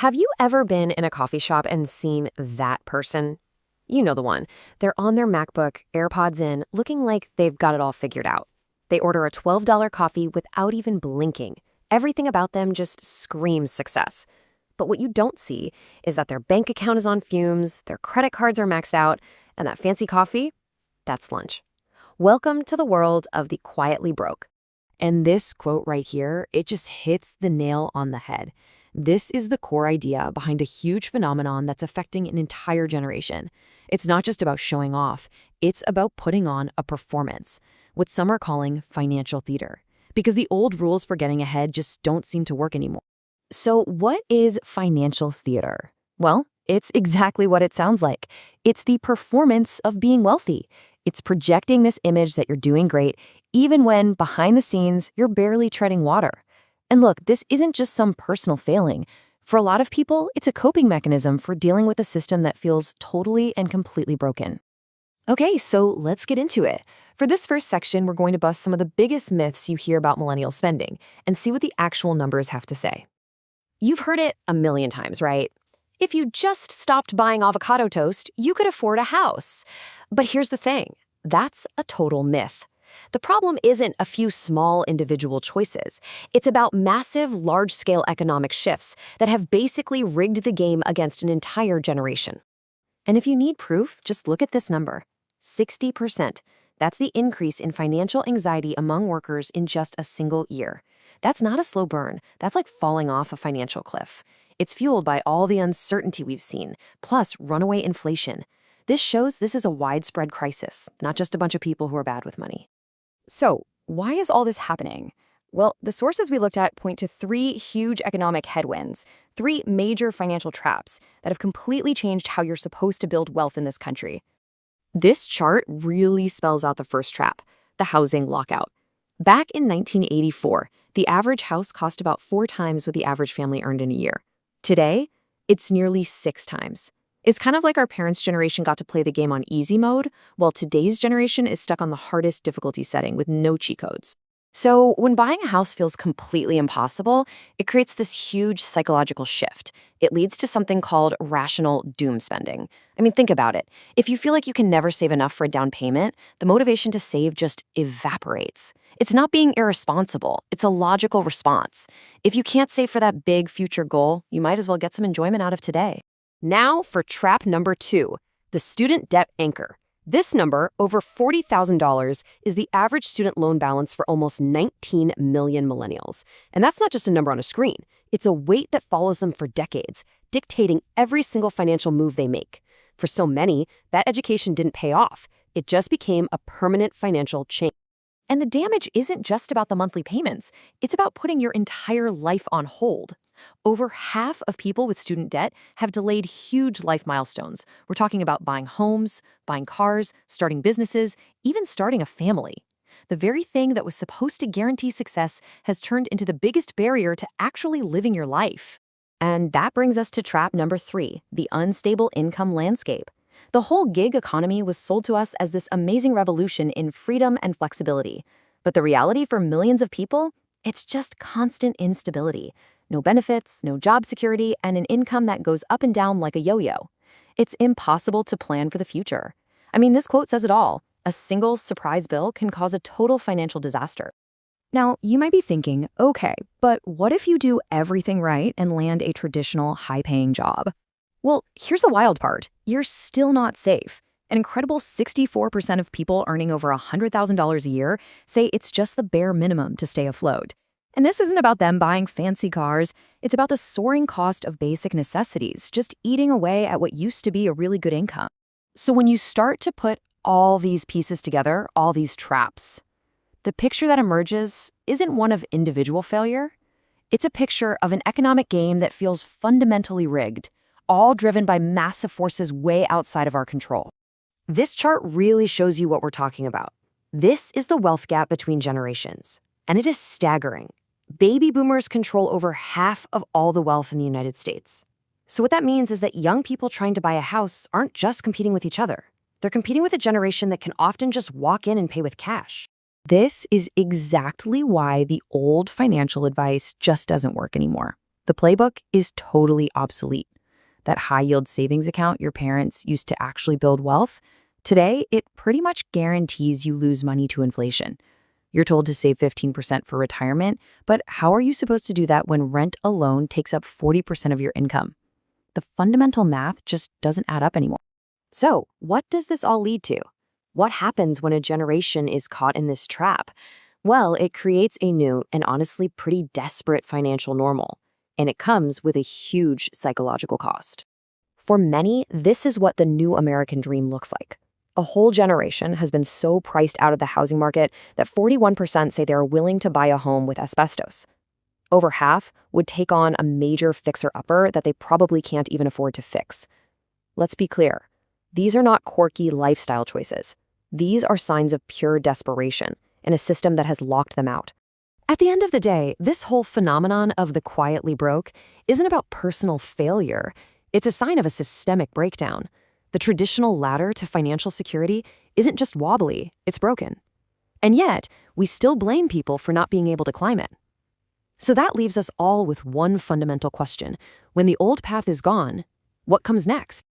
Have you ever been in a coffee shop and seen that person? You know the one. They're on their MacBook, AirPods in, looking like they've got it all figured out. They order a $12 coffee without even blinking. Everything about them just screams success. But what you don't see is that their bank account is on fumes, their credit cards are maxed out, and that fancy coffee, that's lunch. Welcome to the world of the quietly broke. And this quote right here, it just hits the nail on the head. This is the core idea behind a huge phenomenon that's affecting an entire generation. It's not just about showing off, it's about putting on a performance, what some are calling financial theater, because the old rules for getting ahead just don't seem to work anymore. So what is financial theater? Well, it's exactly what it sounds like. It's the performance of being wealthy. It's projecting this image that you're doing great, even when behind the scenes, you're barely treading water. And look, this isn't just some personal failing. For a lot of people, it's a coping mechanism for dealing with a system that feels totally and completely broken. Okay, so let's get into it. For this first section, we're going to bust some of the biggest myths you hear about millennial spending and see what the actual numbers have to say. You've heard it a million times, right? If you just stopped buying avocado toast, you could afford a house. But here's the thing, that's a total myth. The problem isn't a few small individual choices. It's about massive, large-scale economic shifts that have basically rigged the game against an entire generation. And if you need proof, just look at this number. 60%. That's the increase in financial anxiety among workers in just a single year. That's not a slow burn. That's like falling off a financial cliff. It's fueled by all the uncertainty we've seen, plus runaway inflation. This shows this is a widespread crisis, not just a bunch of people who are bad with money. So, why is all this happening? Well, the sources we looked at point to three huge economic headwinds, three major financial traps that have completely changed how you're supposed to build wealth in this country. This chart really spells out the first trap, the housing lockout. Back in 1984, the average house cost about 4 times what the average family earned in a year. Today, it's nearly 6 times. It's kind of like our parents' generation got to play the game on easy mode, while today's generation is stuck on the hardest difficulty setting with no cheat codes. So when buying a house feels completely impossible, it creates this huge psychological shift. It leads to something called rational doom spending. I mean, think about it. If you feel like you can never save enough for a down payment, the motivation to save just evaporates. It's not being irresponsible. It's a logical response. If you can't save for that big future goal, you might as well get some enjoyment out of today. Now for trap number 2, the student debt anchor. This number, over $40,000, is the average student loan balance for almost 19 million millennials. And that's not just a number on a screen. It's a weight that follows them for decades, dictating every single financial move they make. For so many, that education didn't pay off. It just became a permanent financial chain. And the damage isn't just about the monthly payments. It's about putting your entire life on hold. Over half of people with student debt have delayed huge life milestones. We're talking about buying homes, buying cars, starting businesses, even starting a family. The very thing that was supposed to guarantee success has turned into the biggest barrier to actually living your life. And that brings us to trap number 3, the unstable income landscape. The whole gig economy was sold to us as this amazing revolution in freedom and flexibility. But the reality for millions of people? It's just constant instability. No benefits, no job security, and an income that goes up and down like a yo-yo. It's impossible to plan for the future. I mean, this quote says it all. A single surprise bill can cause a total financial disaster. Now, you might be thinking, okay, but what if you do everything right and land a traditional high-paying job? Well, here's the wild part. You're still not safe. An incredible 64% of people earning over $100,000 a year say it's just the bare minimum to stay afloat. And this isn't about them buying fancy cars. It's about the soaring cost of basic necessities, just eating away at what used to be a really good income. So when you start to put all these pieces together, all these traps, the picture that emerges isn't one of individual failure. It's a picture of an economic game that feels fundamentally rigged, all driven by massive forces way outside of our control. This chart really shows you what we're talking about. This is the wealth gap between generations, and it is staggering. Baby boomers control over half of all the wealth in the United States. So what that means is that young people trying to buy a house aren't just competing with each other. They're competing with a generation that can often just walk in and pay with cash. This is exactly why the old financial advice just doesn't work anymore. The playbook is totally obsolete. That high-yield savings account your parents used to actually build wealth, today it pretty much guarantees you lose money to inflation. You're told to save 15% for retirement, but how are you supposed to do that when rent alone takes up 40% of your income? The fundamental math just doesn't add up anymore. So, what does this all lead to? What happens when a generation is caught in this trap? Well, it creates a new and honestly pretty desperate financial normal, and it comes with a huge psychological cost. For many, this is what the new American dream looks like. A whole generation has been so priced out of the housing market that 41% say they are willing to buy a home with asbestos. Over half would take on a major fixer-upper that they probably can't even afford to fix. Let's be clear. These are not quirky lifestyle choices. These are signs of pure desperation in a system that has locked them out. At the end of the day, this whole phenomenon of the quietly broke isn't about personal failure. It's a sign of a systemic breakdown. The traditional ladder to financial security isn't just wobbly, it's broken. And yet, we still blame people for not being able to climb it. So that leaves us all with one fundamental question. When the old path is gone, what comes next?